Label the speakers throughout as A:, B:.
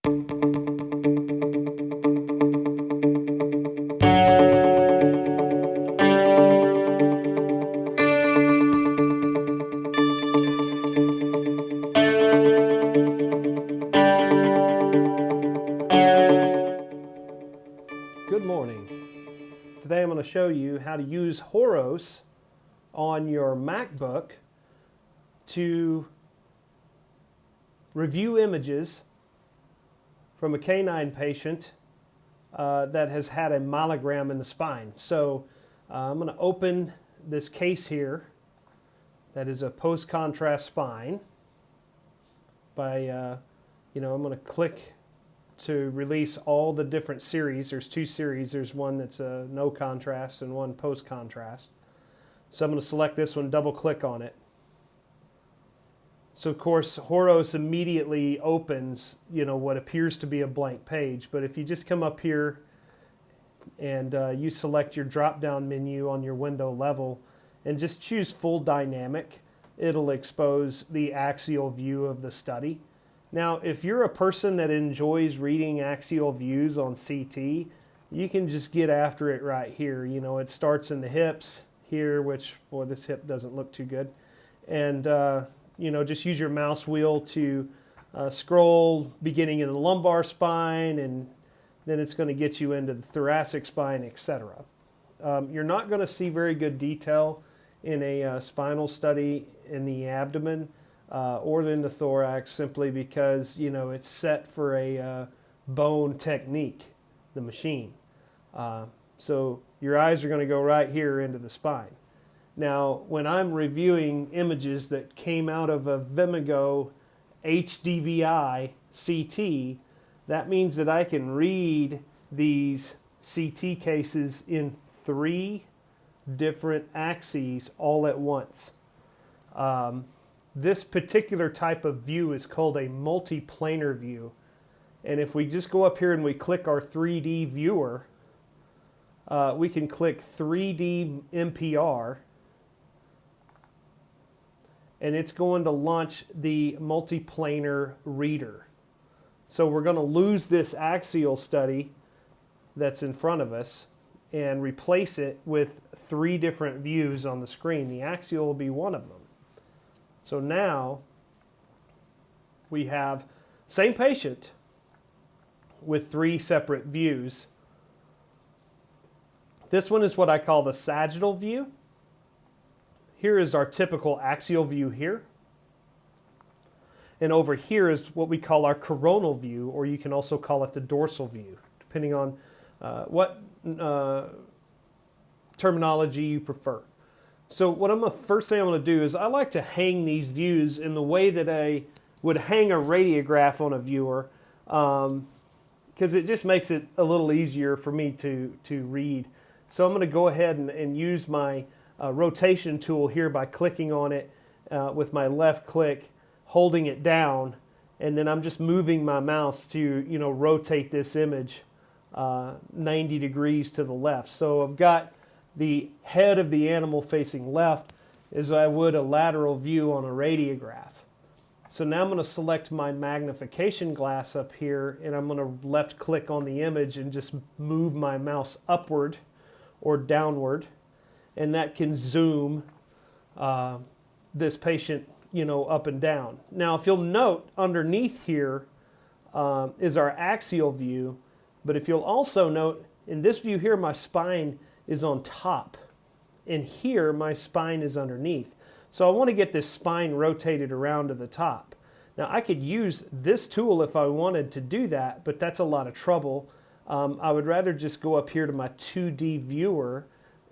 A: Good morning. Today I'm going to show you how to use Horos on your MacBook to review images from a canine patient that has had a myelogram in the spine. So I'm going to open this case here that is a post-contrast spine by, I'm going to click to release all the different series. There's two series. There's one that's no contrast and one post-contrast. So I'm going to select this one, double click on it. So of course Horos immediately opens, what appears to be a blank page. But if you just come up here and you select your drop-down menu on your window level and just choose full dynamic, it'll expose the axial view of the study. Now, if you're a person that enjoys reading axial views on CT, you can just get after it right here. It starts in the hips here, which, boy, this hip doesn't look too good. And, just use your mouse wheel to scroll beginning in the lumbar spine, and then it's going to get you into the thoracic spine, etc. You're not going to see very good detail in a spinal study in the abdomen or in the thorax, simply because it's set for a bone technique, the machine. So your eyes are going to go right here into the spine. Now, when I'm reviewing images that came out of a Vimago HDVI CT, that means that I can read these CT cases in 3 different axes all at once. This particular type of view is called a multiplanar view. And if we just go up here and we click our 3D viewer, we can click 3D MPR, and it's going to launch the multiplanar reader. So we're going to lose this axial study that's in front of us and replace it with 3 different views on the screen. The axial will be one of them. So now we have same patient with 3 separate views. This one is what I call the sagittal view. Here is our typical axial view here. And over here is what we call our coronal view, or you can also call it the dorsal view, depending on what terminology you prefer. So first thing I'm going to do is I like to hang these views in the way that I would hang a radiograph on a viewer, because it just makes it a little easier for me to read. So I'm going to go ahead and use my rotation tool here by clicking on it with my left click, holding it down, and then I'm just moving my mouse to rotate this image 90 degrees to the left. So I've got the head of the animal facing left as I would a lateral view on a radiograph. So now I'm going to select my magnification glass up here, and I'm going to left click on the image and just move my mouse upward or downward, and that can zoom this patient up and down. Now if you'll note, underneath here is our axial view, but if you'll also note, in this view here my spine is on top, and here my spine is underneath. So I want to get this spine rotated around to the top. Now I could use this tool if I wanted to do that, but that's a lot of trouble. I would rather just go up here to my 2D viewer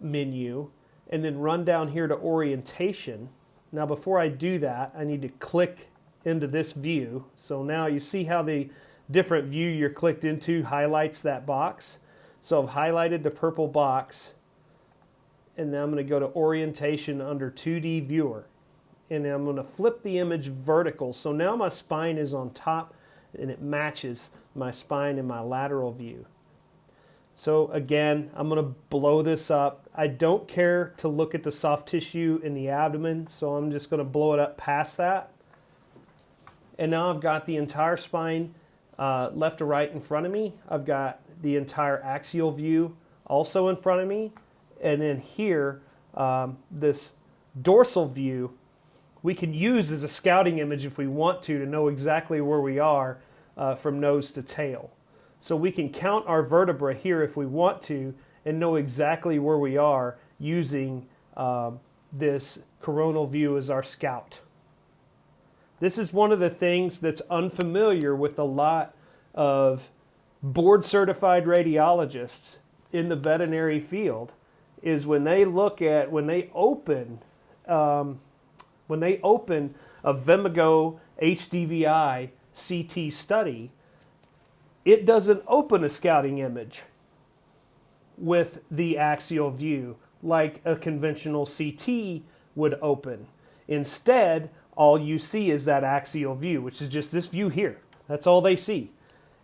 A: menu and then run down here to orientation. Now before I do that, I need to click into this view. So now you see how the different view you're clicked into highlights that box. So I've highlighted the purple box, and then I'm going to go to orientation under 2D viewer, and then I'm going to flip the image vertical. So now my spine is on top and it matches my spine in my lateral view. So again, I'm going to blow this up. I don't care to look at the soft tissue in the abdomen, so I'm just going to blow it up past that. And now I've got the entire spine left to right in front of me. I've got the entire axial view also in front of me. And then here, this dorsal view, we can use as a scouting image if we want to know exactly where we are from nose to tail. So we can count our vertebra here if we want to and know exactly where we are using this coronal view as our scout. This is one of the things that's unfamiliar with a lot of board-certified radiologists in the veterinary field, is when they open a Vimago HDVI CT study, it doesn't open a scouting image with the axial view like a conventional CT would open. Instead, all you see is that axial view, which is just this view here. That's all they see.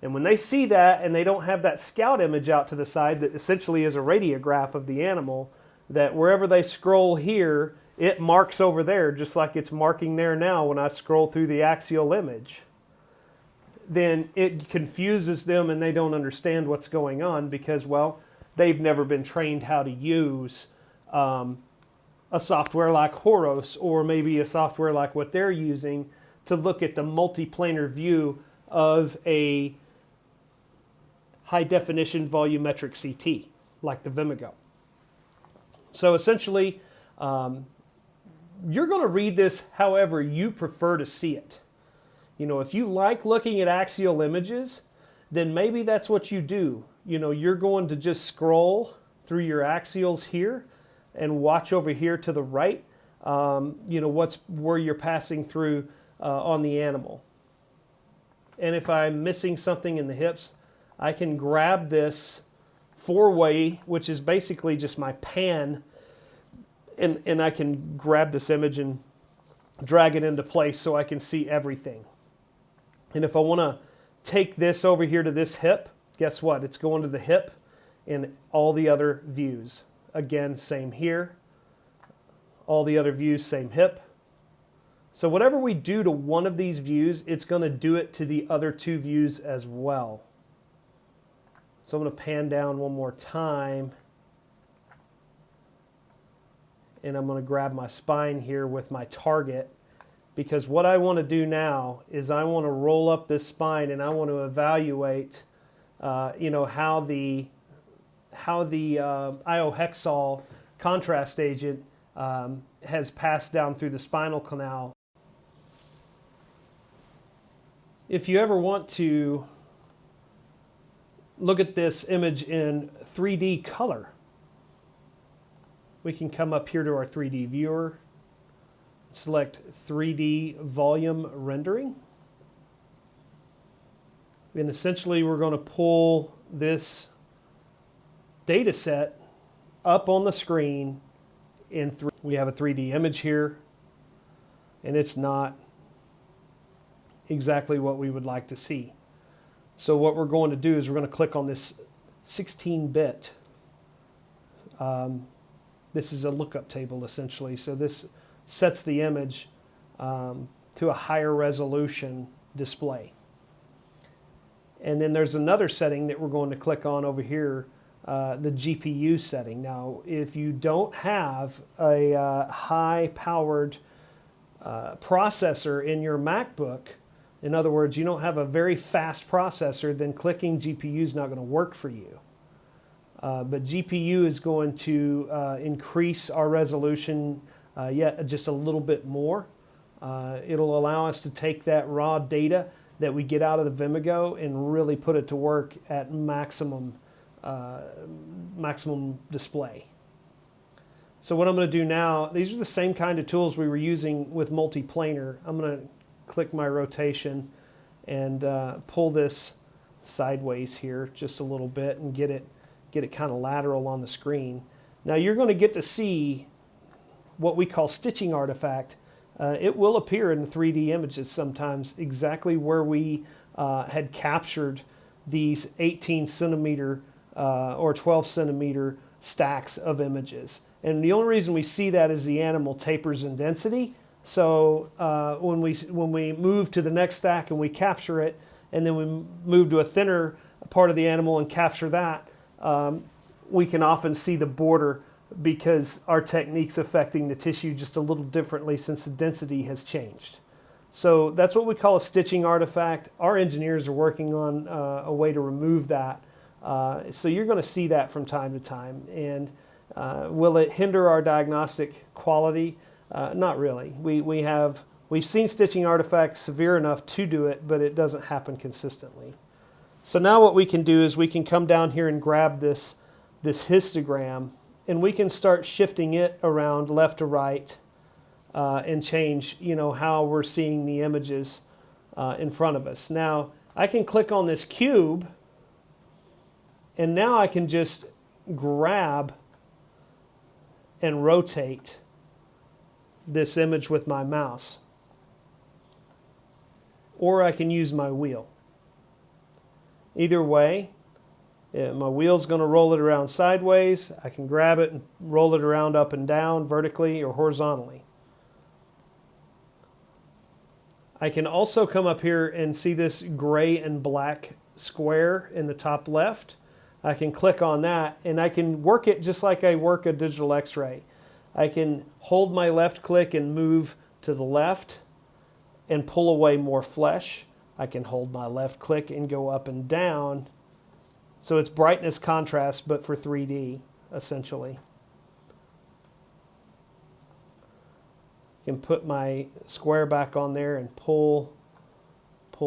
A: And when they see that and they don't have that scout image out to the side that essentially is a radiograph of the animal, that wherever they scroll here, it marks over there just like it's marking there now when I scroll through the axial image, then it confuses them and they don't understand what's going on because, well, they've never been trained how to use a software like Horos or maybe a software like what they're using to look at the multiplanar view of a high-definition volumetric CT like the Vimago. So essentially, you're going to read this however you prefer to see it. You know, if you like looking at axial images, then maybe that's what you do. You know, you're going to just scroll through your axials here and watch over here to the right, you know, where you're passing through on the animal. And if I'm missing something in the hips, I can grab this four-way, which is basically just my pan, and I can grab this image and drag it into place so I can see everything. And if I want to take this over here to this hip, guess what? It's going to the hip and all the other views. Again, same here. All the other views, same hip. So whatever we do to one of these views, it's going to do it to the other two views as well. So I'm going to pan down one more time. And I'm going to grab my spine here with my target, because what I want to do now is I want to roll up this spine and I want to evaluate you know, how the iohexol contrast agent has passed down through the spinal canal. If you ever want to look at this image in 3D color, we can come up here to our 3D viewer, select 3D volume rendering. And essentially we're going to pull this data set up on the screen in we have a 3D image here, and it's not exactly what we would like to see. So what we're going to do is we're going to click on this 16-bit. This is a lookup table essentially. So this sets the image to a higher resolution display. And then there's another setting that we're going to click on over here, the GPU setting. Now, if you don't have a high-powered processor in your MacBook, in other words, you don't have a very fast processor, then clicking GPU is not going to work for you. But GPU is going to increase our resolution yet just a little bit more. It'll allow us to take that raw data that we get out of the Vimago and really put it to work at maximum display. So what I'm going to do now, these are the same kind of tools we were using with multiplanar. I'm going to click my rotation and pull this sideways here just a little bit and get it kind of lateral on the screen. Now you're going to get to see what we call stitching artifact. It will appear in the 3D images sometimes exactly where we had captured these 18 centimeter or 12 centimeter stacks of images. And the only reason we see that is the animal tapers in density. So when we move to the next stack and we capture it and then we move to a thinner part of the animal and capture that, we can often see the border because our technique's affecting the tissue just a little differently since the density has changed. So that's what we call a stitching artifact. Our engineers are working on a way to remove that. So you're going to see that from time to time. And will it hinder our diagnostic quality? Not really. We've seen stitching artifacts severe enough to do it, but it doesn't happen consistently. So now what we can do is we can come down here and grab this histogram, and we can start shifting it around left to right and change, how we're seeing the images in front of us. Now, I can click on this cube, and now I can just grab and rotate this image with my mouse. Or I can use my wheel. Either way, my wheel's going to roll it around sideways. I can grab it and roll it around up and down, vertically or horizontally. I can also come up here and see this gray and black square in the top left. I can click on that, and I can work it just like I work a digital x-ray. I can hold my left click and move to the left and pull away more flesh. I can hold my left click and go up and down. So it's brightness contrast, but for 3D, essentially. I can put my square back on there and pull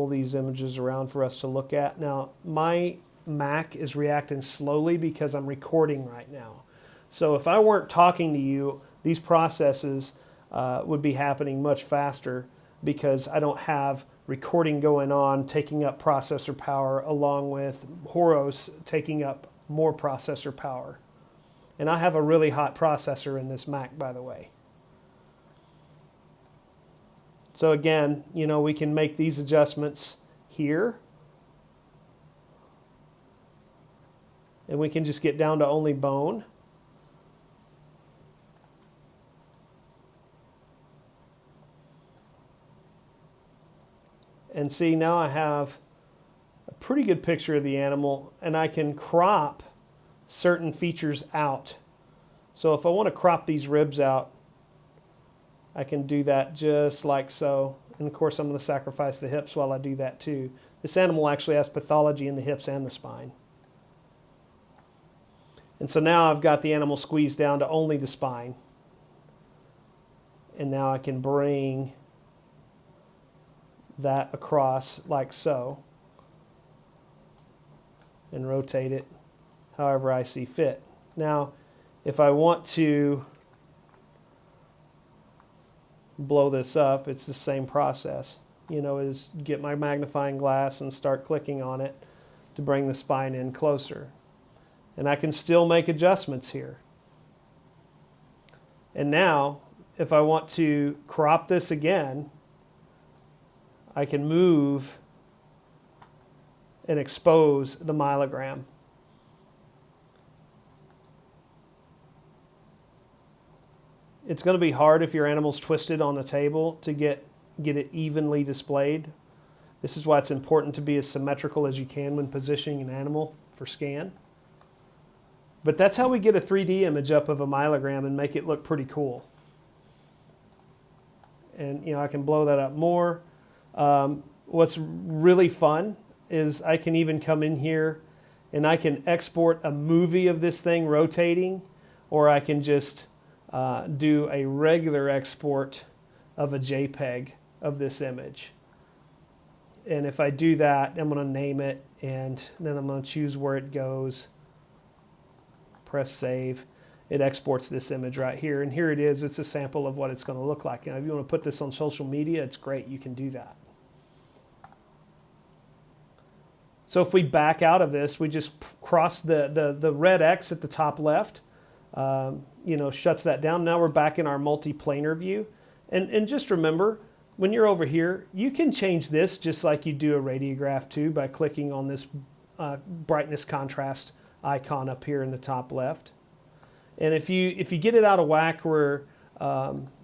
A: these images around for us to look at. Now, my Mac is reacting slowly because I'm recording right now. So if I weren't talking to you, these processes would be happening much faster because I don't have recording going on, taking up processor power, along with Horos taking up more processor power. And I have a really hot processor in this Mac, by the way. So again, we can make these adjustments here. And we can just get down to only bone. And see, now I have a pretty good picture of the animal, and I can crop certain features out. So if I want to crop these ribs out, I can do that just like so. And of course, I'm going to sacrifice the hips while I do that too. This animal actually has pathology in the hips and the spine. And so now I've got the animal squeezed down to only the spine. And now I can bring that across like so and rotate it however I see fit. Now, if I want to blow this up, it's the same process. Is get my magnifying glass and start clicking on it to bring the spine in closer. And I can still make adjustments here. And now, if I want to crop this again, I can move and expose the myelogram. It's going to be hard if your animal's twisted on the table to get it evenly displayed. This is why it's important to be as symmetrical as you can when positioning an animal for scan. But that's how we get a 3D image up of a myelogram and make it look pretty cool. And I can blow that up more. What's really fun is I can even come in here and I can export a movie of this thing rotating, or I can just do a regular export of a JPEG of this image. And if I do that, I'm going to name it, and then I'm going to choose where it goes. Press save. It exports this image right here, and here it is. It's a sample of what it's going to look like. Now, if you want to put this on social media, it's great. You can do that. So if we back out of this, we just cross the red X at the top left, shuts that down. Now we're back in our multi-planar view. And just remember, when you're over here, you can change this just like you do a radiograph too by clicking on this brightness contrast icon up here in the top left. And if you get it out of whack, where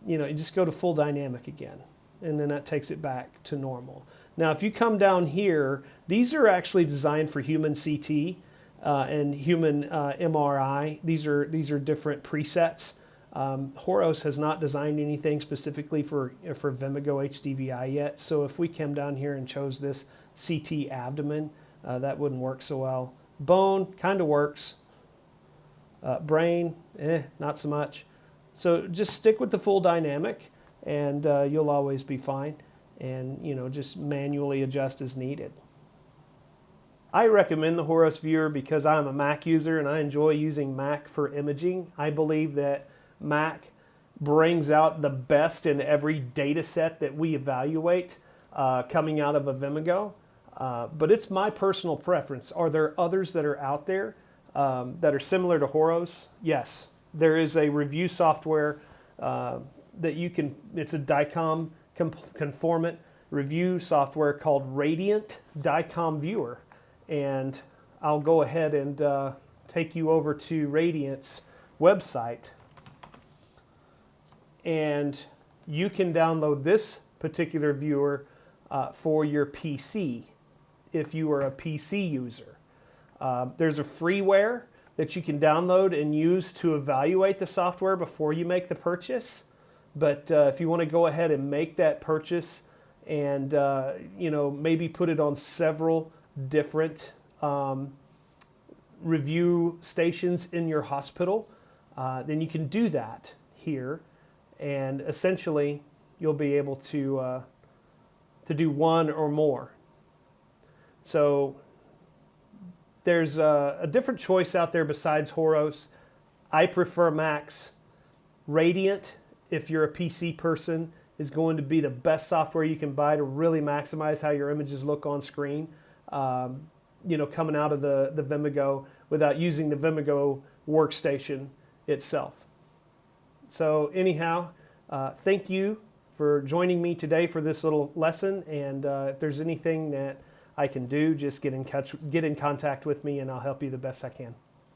A: you just go to full dynamic again, and then that takes it back to normal. Now, if you come down here, these are actually designed for human CT and human MRI. These are different presets. Horos has not designed anything specifically for Vimago HDVI yet. So if we came down here and chose this CT abdomen, that wouldn't work so well. Bone kind of works. Brain, not so much. So just stick with the full dynamic, and you'll always be fine. And just manually adjust as needed. I recommend the Horos viewer because I'm a Mac user and I enjoy using Mac for imaging. I believe that Mac brings out the best in every data set that we evaluate coming out of a Vimago. But it's my personal preference. Are there others that are out there that are similar to Horos? Yes. There is a review software that you can, it's a DICOM conformant review software called Radiant DICOM Viewer. And I'll go ahead and take you over to Radiant's website. And you can download this particular viewer for your PC if you are a PC user. There's a freeware that you can download and use to evaluate the software before you make the purchase. But if you want to go ahead and make that purchase and maybe put it on several different review stations in your hospital, then you can do that here. And essentially, you'll be able to do one or more. So there's a different choice out there besides Horos. I prefer Mac's. Radiant, if you're a PC person, is going to be the best software you can buy to really maximize how your images look on screen. Coming out of the Vimago without using the Vimago workstation itself. So anyhow, thank you for joining me today for this little lesson. And if there's anything that I can do, just get in contact with me and I'll help you the best I can.